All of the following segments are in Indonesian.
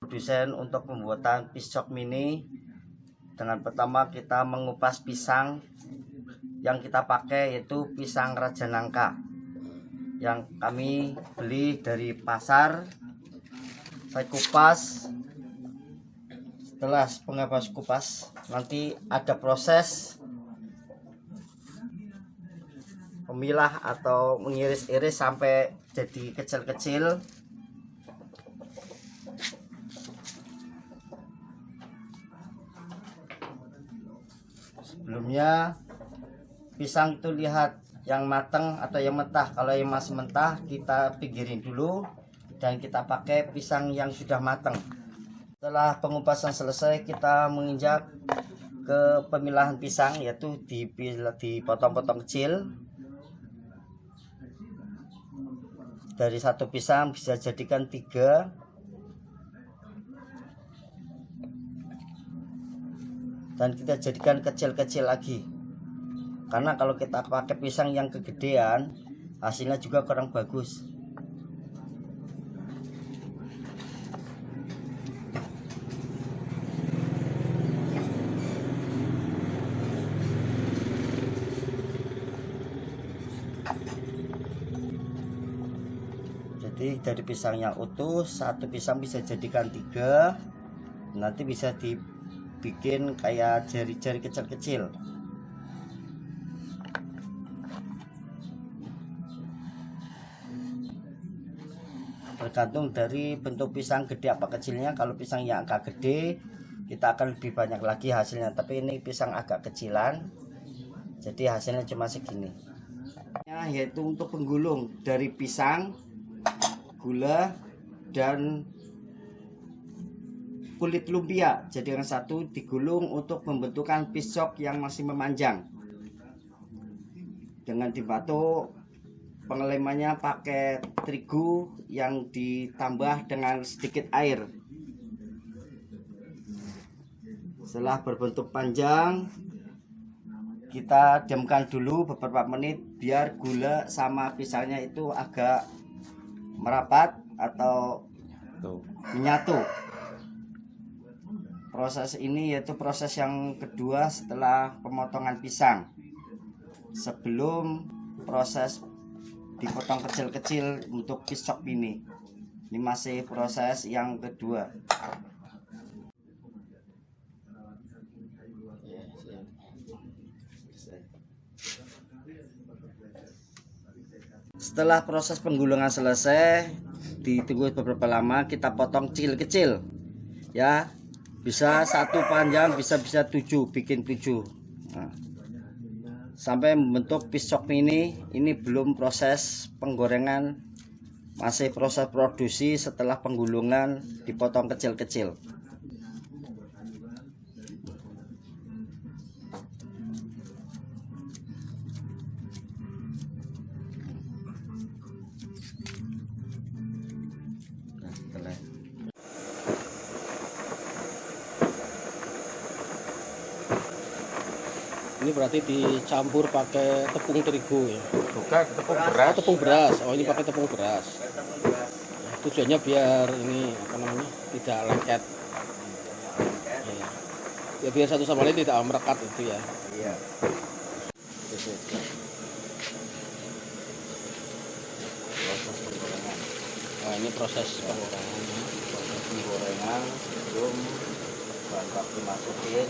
Produsen untuk pembuatan piscok mini. Dengan pertama kita mengupas pisang. Yang kita pakai yaitu pisang Raja Nangka yang kami beli dari pasar. Saya kupas. Setelah pengupas kupas, nanti ada proses memilah atau mengiris-iris sampai jadi kecil-kecil. Sebelumnya pisang itu lihat yang matang atau yang mentah. Kalau yang masih mentah kita pinggirin dulu dan kita pakai pisang yang sudah matang. Setelah pengupasan selesai, kita menginjak ke pemilahan pisang, yaitu dipotong-potong kecil. Dari satu pisang bisa jadikan 3. Dan kita jadikan kecil-kecil lagi. Karena kalau kita pakai pisang yang kegedean, hasilnya juga kurang bagus. Jadi dari pisang yang utuh, satu pisang bisa jadikan 3. Nanti bisa dibikin kayak jari-jari kecil-kecil. Tergantung dari bentuk pisang gede apa kecilnya. Kalau pisang yang agak gede, kita akan lebih banyak lagi hasilnya. Tapi ini pisang agak kecilan, jadi hasilnya cuma segini. Yaitu untuk penggulung dari pisang, gula, dan kulit lumpia. Jadi yang satu digulung untuk pembentukan piscok yang masih memanjang. Dengan dibantu pengelemannya pakai terigu yang ditambah dengan sedikit air. Setelah berbentuk panjang, kita diamkan dulu beberapa menit biar gula sama pisangnya itu agak merapat atau menyatu. Proses ini yaitu proses yang kedua setelah pemotongan pisang. Sebelum proses dipotong kecil-kecil untuk piscok mini. Ini masih proses yang kedua. Setelah proses penggulungan selesai, ditunggu beberapa lama, kita potong kecil-kecil. Ya, bisa 1 panjang, bisa 7, bikin 7. Nah, sampai membentuk piscok mini. Ini belum proses penggorengan, masih proses produksi setelah penggulungan dipotong kecil-kecil. Ini berarti dicampur pakai tepung terigu ya? Bukan, tepung beras. Oh, tepung beras. Oh, ini pakai tepung beras. Tujuannya biar ini apa namanya? Tidak lengket. Ya, biar satu sama lain tidak merekat itu ya. Iya. Proses penggorengan. Nah, ini proses penggorengan. Proses penggorengan sebelum bahan baku dimasukin,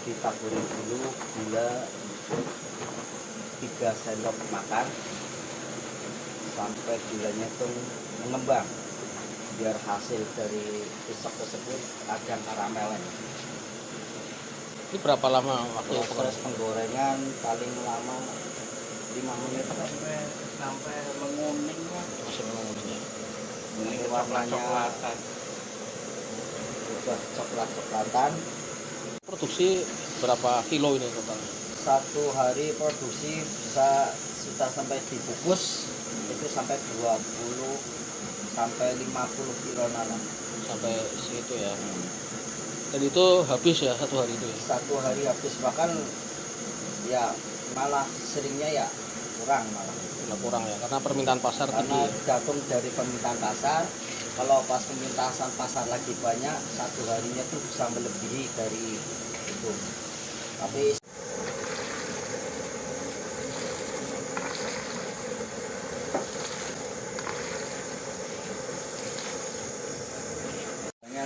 ditaburin dulu gula 3 sendok makan sampai gulanya itu mengembang, biar hasil dari piscok tersebut ada karamelnya. Ini berapa lama waktu Proses penggorengan paling lama 5 menit sampai menguning ya. Masih menunggunya. Ini warnanya sudah coklat-coklatan. Produksi berapa kilo ini total? 1 hari produksi bisa sudah sampai dibungkus itu sampai 20 sampai 50 kilo nanam. Sampai segitu ya. Dan itu habis ya 1 hari itu ya? 1 hari habis, bahkan ya malah seringnya ya kurang malah. Kurang ya, karena permintaan pasar Karena tinggi. tergantung dari permintaan pasar, Kalau pas pemintasan pasar lagi banyak, satu harinya tuh bisa melebihi dari itu. Tapi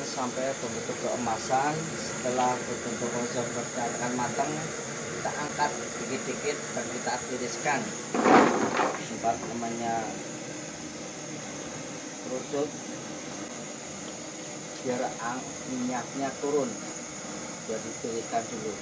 sampai berbentuk keemasan. Setelah berbentuk keemasan matang, kita angkat dikit-dikit dan kita tiriskan tempat namanya kerudung biar minyaknya turun, jadi tiriskan dulu.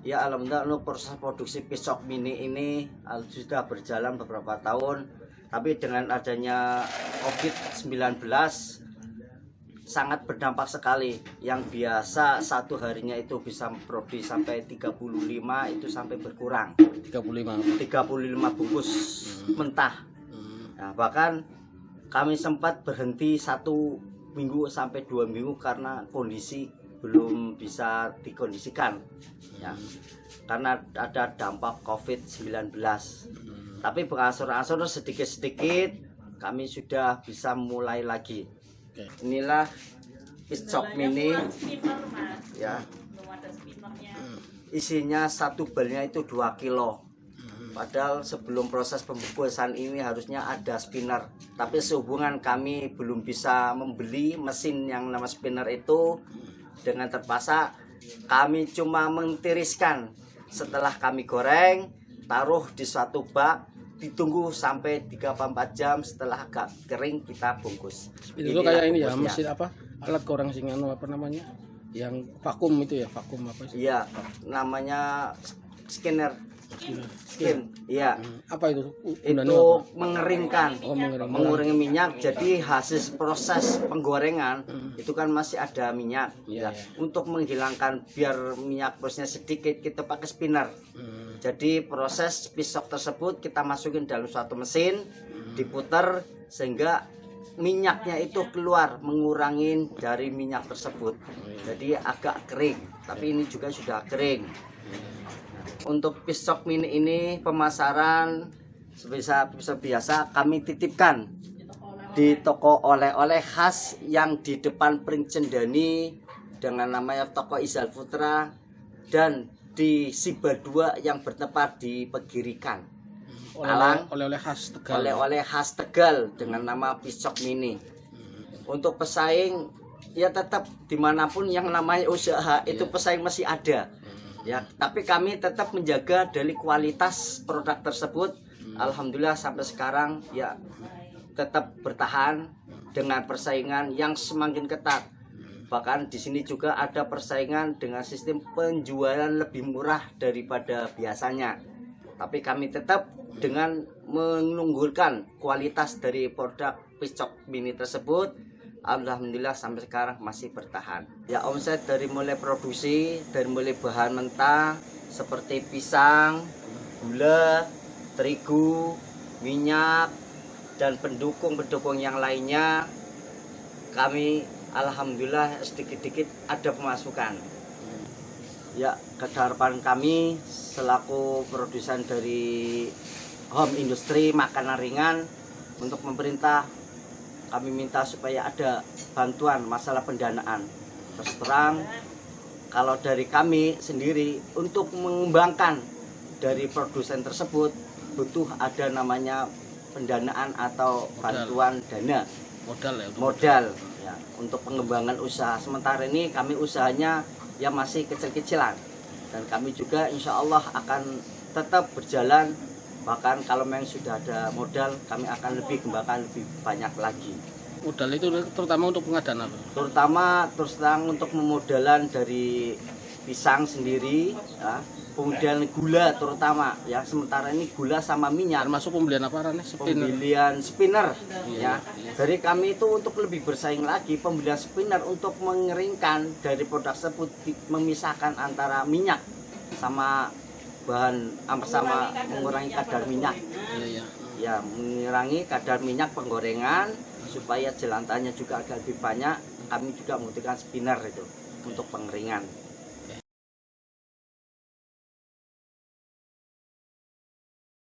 Ya alhamdulillah untuk proses produksi pisok mini ini sudah berjalan beberapa tahun, tapi dengan adanya COVID-19 sangat berdampak sekali. Yang biasa satu harinya itu bisa memproduksi sampai 35 itu sampai berkurang 35 bungkus mentah. Nah, bahkan kami sempat berhenti 1 minggu sampai 2 minggu karena kondisi belum bisa dikondisikan ya, karena ada dampak COVID-19. Tapi berangsur-angsur sedikit-sedikit kami sudah bisa mulai lagi. Inilah pisok mini ya, isinya satu balnya itu 2 kilo. Padahal sebelum proses pembungkusan ini harusnya ada spinner, tapi sehubungan kami belum bisa membeli mesin yang nama spinner itu, dengan terpaksa kami cuma mentiriskan. Setelah kami goreng, taruh di suatu bak, ditunggu sampai 3-4 jam. Setelah agak kering kita bungkus. Itu kayak ini ya, mesin apa? Alat goreng singano apa namanya? Yang vakum itu ya, vakum apa sih? Iya, namanya skinner. Skin, iya. Apa itu? Itu mengeringkan, mengeringkan. mengurangi minyak. Jadi hasil proses penggorengan itu kan masih ada minyak. Ya. Untuk menghilangkan biar minyak prosesnya sedikit, kita pakai spinner. Jadi proses pisok tersebut kita masukin dalam suatu mesin, diputar sehingga minyaknya itu keluar, mengurangi dari minyak tersebut. Jadi agak kering, tapi ini juga sudah kering. Untuk pisok mini ini pemasaran biasa kami titipkan di toko oleh-oleh khas yang di depan Pring Cendani dengan namanya toko Izal Putra, dan di Siba 2 yang bertempat di Pegirikan. Oleh-oleh khas Tegal. Oleh-oleh khas Tegal dengan nama pisok mini. Untuk pesaing ya tetap dimanapun yang namanya usaha itu pesaing masih ada. Ya, tapi kami tetap menjaga dari kualitas produk tersebut. Alhamdulillah sampai sekarang ya tetap bertahan dengan persaingan yang semakin ketat. Bahkan di sini juga ada persaingan dengan sistem penjualan lebih murah daripada biasanya. Tapi kami tetap dengan menunggulkan kualitas dari produk pisok mini tersebut. Alhamdulillah sampai sekarang masih bertahan. Ya, omset dari mulai produksi, dari mulai bahan mentah seperti pisang, gula, terigu, minyak, dan pendukung-pendukung yang lainnya, kami alhamdulillah sedikit-sedikit ada pemasukan. Ya, harapan kami selaku produsen dari home industry makanan ringan, untuk pemerintah kami minta supaya ada bantuan masalah pendanaan. Terus terang, kalau dari kami sendiri untuk mengembangkan dari produsen tersebut butuh ada namanya pendanaan atau bantuan dana, modal ya, untuk pengembangan usaha. Sementara ini kami usahanya ya masih kecil-kecilan, dan kami juga insya Allah akan tetap berjalan. Bahkan kalau memang sudah ada modal, kami akan lebih kembangkan lebih banyak lagi. Modal itu terutama untuk pengadaan apa? Terutama terus terang untuk pemodalan dari pisang sendiri ya, kemudian gula terutama ya, sementara ini gula sama minyak. Termasuk pembelian apa Rane? Spinner. Pembelian spinner Iya, ya. Dari kami itu untuk lebih bersaing lagi, pembelian spinner untuk mengeringkan dari produk tersebut, memisahkan antara minyak sama bahan sama mengurangi kadar minyak. Iya, iya. Ya, mengurangi kadar minyak penggorengan supaya jelantannya juga agak lebih banyak. Kami juga membutuhkan spinner itu untuk pengeringan.